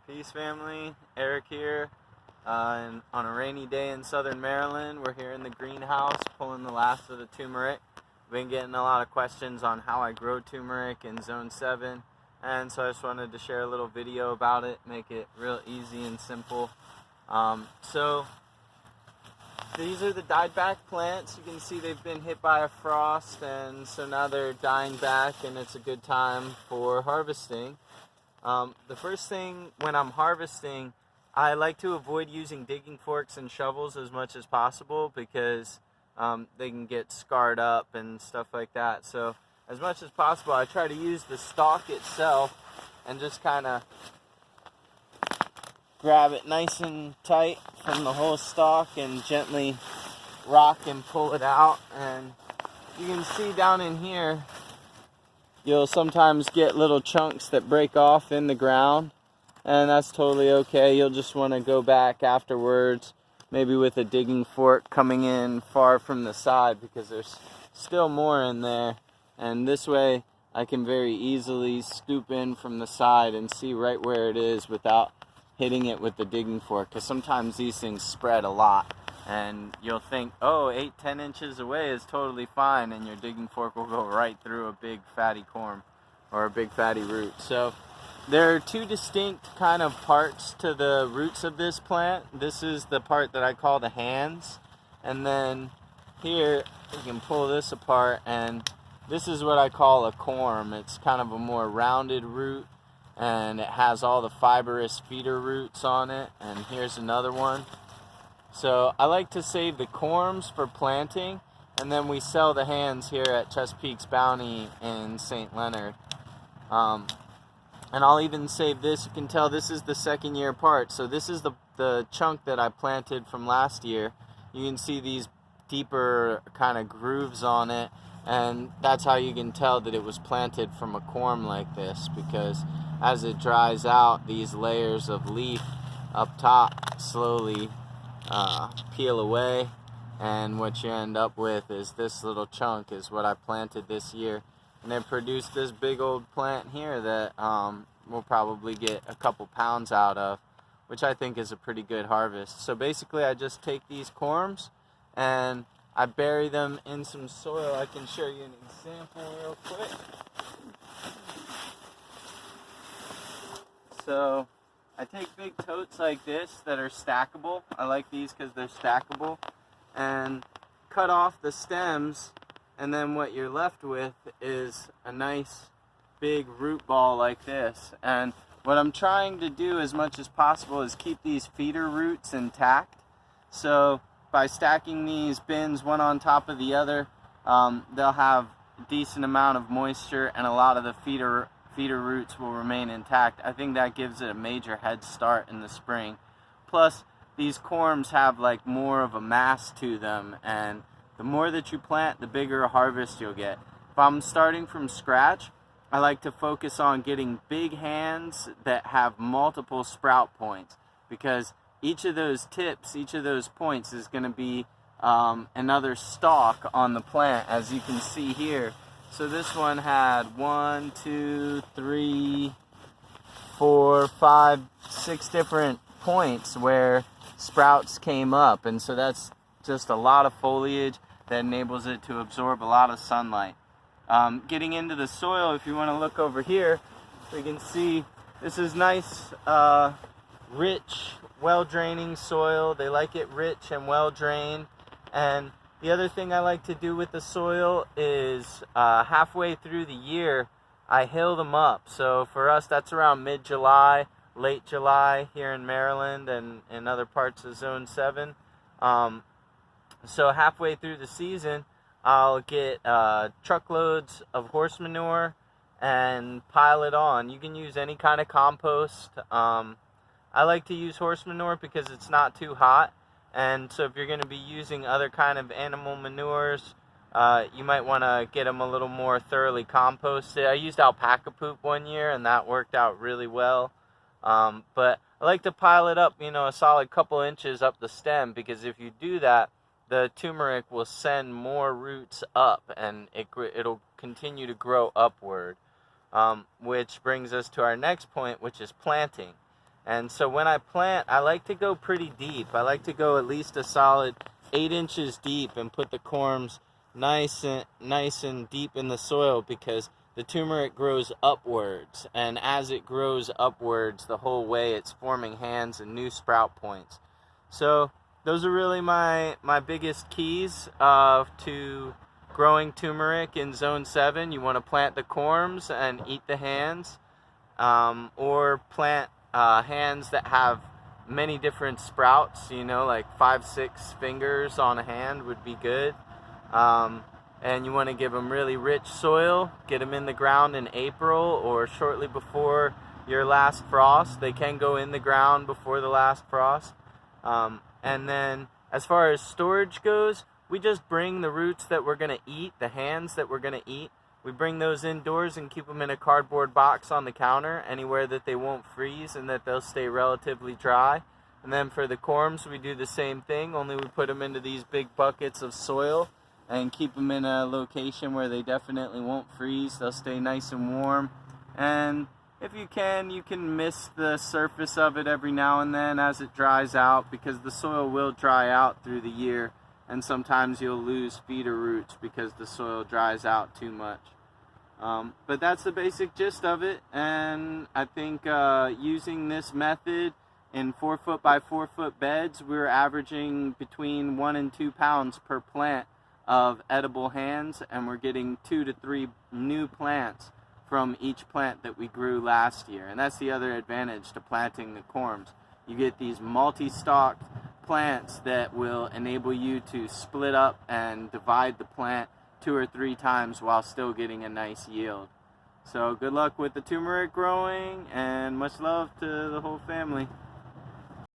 Peace family, Eric here, and on a rainy day in southern Maryland. We're here in the greenhouse pulling the last of the turmeric. We've been getting a lot of questions on how I grow turmeric in zone 7, and so I just wanted to share a little video about it, make it real easy and simple. So these are the died back plants. You can see they've been hit by a frost, and so now they're dying back, and it's a good time for harvesting. The first thing when I'm harvesting, I like to avoid using digging forks and shovels as much as possible because they can get scarred up and stuff like that. So as much as possible, I try to use the stalk itself and just kind of grab it nice and tight from the whole stalk and gently rock and pull it out. And you can see down in here, you'll sometimes get little chunks that break off in the ground, and that's totally okay. You'll just want to go back afterwards, maybe with a digging fork coming in far from the side because there's still more in there. And this way I can very easily scoop in from the side and see right where it is without hitting it with the digging fork, because sometimes these things spread a lot and you'll think, oh, 8-10 inches away is totally fine, and your digging fork will go right through a big fatty corm or a big fatty root. So there are two distinct kind of parts to the roots of this plant. This is the part that I call the hands, and then here you can pull this apart, and this is what I call a corm. It's kind of a more rounded root, and it has all the fibrous feeder roots on it. And here's another one. So I like to save the corms for planting, and then we sell the hands here at Chesapeake's Bounty in St. Leonard. And I'll even save this. You can tell this is the second year part. So this is the chunk that I planted from last year. You can see these deeper kind of grooves on it, and that's how you can tell that it was planted from a corm like this, because as it dries out, these layers of leaf up top slowly peel away, and what you end up with is this little chunk is what I planted this year, and it produced this big old plant here that we'll probably get a couple pounds out of, which I think is a pretty good harvest. So basically I just take these corms and I bury them in some soil. I can show you an example real quick. So I take big totes like this that are stackable. I like these because they're stackable, and cut off the stems, and then what you're left with is a nice big root ball like this. And what I'm trying to do as much as possible is keep these feeder roots intact. So by stacking these bins one on top of the other, they'll have a decent amount of moisture, and a lot of the feeder roots will remain intact. I think that gives it a major head start in the spring. Plus, these corms have like more of a mass to them, and the more that you plant, the bigger a harvest you'll get. If I'm starting from scratch, I like to focus on getting big hands that have multiple sprout points, because each of those tips, each of those points is going to be another stalk on the plant, as you can see here. So this one had 1, 2, 3, 4, 5, 6 different points where sprouts came up, and so that's just a lot of foliage that enables it to absorb a lot of sunlight. Getting into the soil, if you want to look over here, we can see this is nice, rich, well-draining soil. They like it rich and well-drained. And the other thing I like to do with the soil is halfway through the year, I hill them up. So for us, that's around mid-July, late July here in Maryland and in other parts of Zone 7. So halfway through the season, I'll get truckloads of horse manure and pile it on. You can use any kind of compost. I like to use horse manure because it's not too hot. And so if you're going to be using other kind of animal manures, you might want to get them a little more thoroughly composted. I used alpaca poop one year, and that worked out really well. But I like to pile it up, a solid couple inches up the stem, because if you do that, the turmeric will send more roots up, and it'll continue to grow upward. Which brings us to our next point, which is planting. And so when I plant, I like to go pretty deep. I like to go at least a solid 8 inches deep and put the corms nice and deep in the soil, because the turmeric grows upwards, and as it grows upwards the whole way, it's forming hands and new sprout points. So those are really my biggest keys to growing turmeric in zone 7. You want to plant the corms and eat the hands, or plant hands that have many different sprouts, you know, like 5-6 fingers on a hand would be good. And you want to give them really rich soil. Get them in the ground in April or shortly before your last frost. They can go in the ground before the last frost. And then as far as storage goes, we just bring the roots that we're going to eat, the hands that we're going to eat, we bring those indoors and keep them in a cardboard box on the counter, anywhere that they won't freeze and that they'll stay relatively dry. And then for the corms, we do the same thing, only we put them into these big buckets of soil and keep them in a location where they definitely won't freeze. They'll stay nice and warm. And if you can mist the surface of it every now and then as it dries out, because the soil will dry out through the year, and sometimes you'll lose feeder roots because the soil dries out too much. But that's the basic gist of it, and I think using this method in 4-foot by 4-foot beds, we're averaging between 1 and 2 pounds per plant of edible hands, and we're getting 2 to 3 new plants from each plant that we grew last year. And that's the other advantage to planting the corms. You get these multi-stalked plants that will enable you to split up and divide the plant 2 or 3 times while still getting a nice yield. So good luck with the turmeric growing, and much love to the whole family.